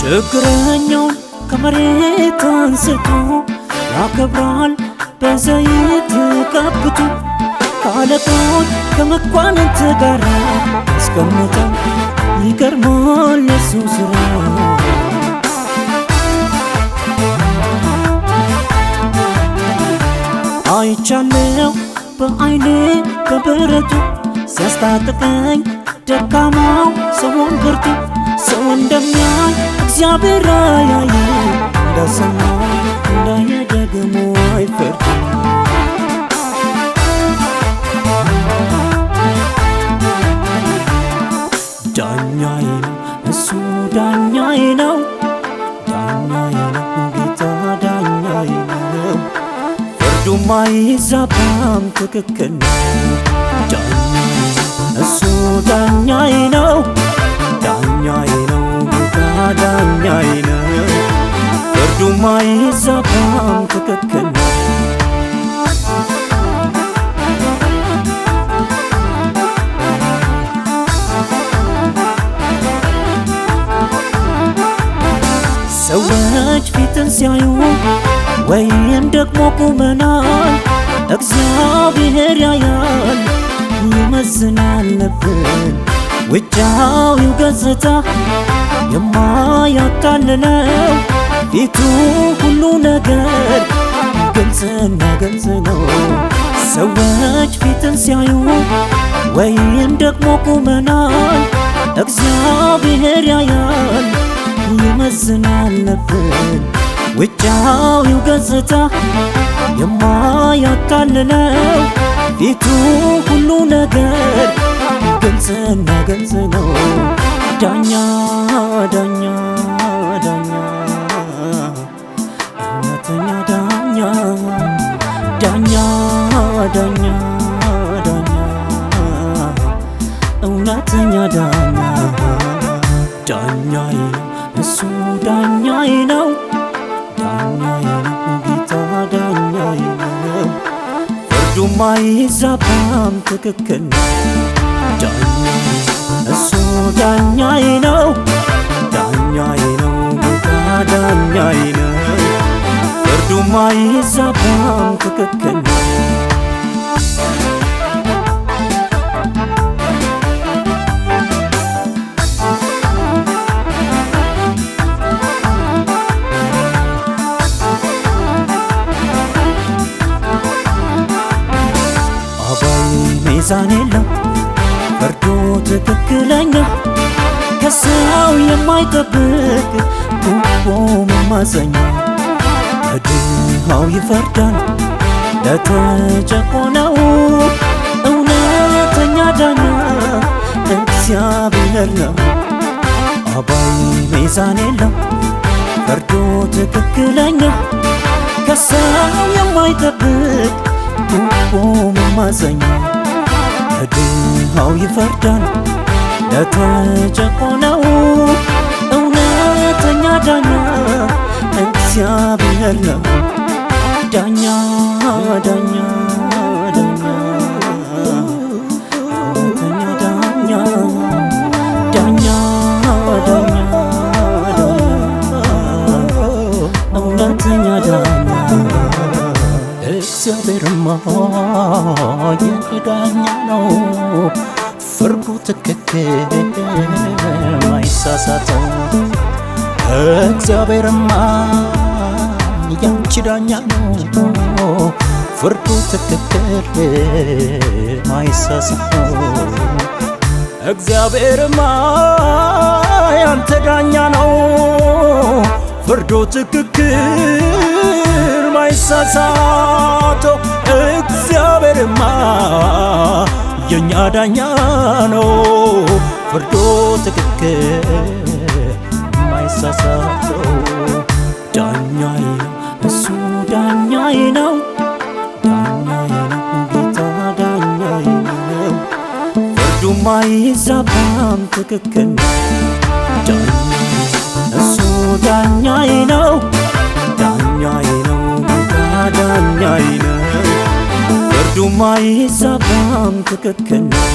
ችግረኛውን ከመሬት አንስቶ ያከብራል በዘይት ቀብቶ ከአለቆች ከመኳንንት ጋር ያስቀምጣል ይገርማል የሱ ሥራ አይቻለው በዓይኔ በብረቱ ሲያስታጥቀኝ ደካማው ሰውን ብርቱ ሰው እንደሚያይ እግዚአብሔር ያያል እንደሰማ እንዳየ ደግሞ አይፈርድም ዳኛዬ ነው እሱ ዳኛዬ ነው ዳኛዬ ነው ጌታ ዳኛዬ ነው ፍርዱም አይዛባም ትክክል ነው ዳኛዬ እሱ ዳኛዬ ነው ዳኛዬ ነው ጌታ ዳኛዬ ነው ፍርዱም አይዛባም ትክክል ነው ሰዎች ፊትን ሲያዩ ወይም ደግሞ ቁመናል እግዚአብሔር ያያል ይመዝናል ልብን ውጫዊው ገጽታ የማያታልለው ፊቱ ሁሉ ነገር ግልጽና ግልጽ ነው ሰዎች ፊትን ሲያዩ ወይም ደግሞ ቁመናል እግዚአብሔር ያያል ይመዝናል ልብን ውጫዊው ገጽታ የማያታልለው ፊቱ ሁሉ ነገር ግልጽና ግልጽ ነው ዳኛ ዳኛ ዳኛ እውነተኛ ዳኛ ዳኛ ዳኛ ዳኛ እውነተኛ ዳኛ ዳኛዬ እሱ ዳኛዬ ነው ዳኛዬ ነው ጌታ ዳኛዬ ነው ፍርዱም አይዛባም ትክክል ነው ዳኛዬ እሱ ዳኛዬ ነው ዳኛዬ ነው ጌታ ዳኛዬ ነው ፍርዱም አይዛባም ትክክል ነው ሚዛን የለው ፍርዱ ትክክለኛ ከሰው የማይጠብቅ ክፉ መማፀኛ ለድሃው ይፈርዳል ለተጨቆነው እውነተኛ ዳኛ እግዚአብሔር ነው አባይ ሚዛን የለው ፍርዱ ትክክለኛ ከሰው የማይጠብቅ ክፉ መማፀኛ ለድሃው ይፈርዳል ለተጨቆነው እውነተኛ ዳኛ እግዚአብሔር ነው ዳኛ ዳኛ ዳኛ እውነተኛ ዳኛ ዳኛ ዳኛ እውነተኛ ዳኛ እግዚአብሔርማ የኔ ዳኛ ነው ፍርዱ ትክክል ማይሳሳተው እግዚአብሔርማ ያንቺ ዳኛ ነው ፍርዱ ትክክል ማይሳሳተው እግዚአብሔርማ ያንተ ዳኛ ነው ፍርዱ ትክክል ማይሳሳተው እግዚአብሔርማ የኛ ዳኛ ነው ፍርዱ ትክክል ማይሳሳተው ዳኛዬ እሱ ዳኛዬ ነው ዳኛዬ ነው ጌታ ዳኛዬ ነው ፍርዱም አይዛባም ትክክል ነው ዳኛዬ እሱ ዳኛዬ ነው ዳኛዬ ነው ጌታ ዳኛዬ ነው ፍርዱም አይዛባም ትክክል ነው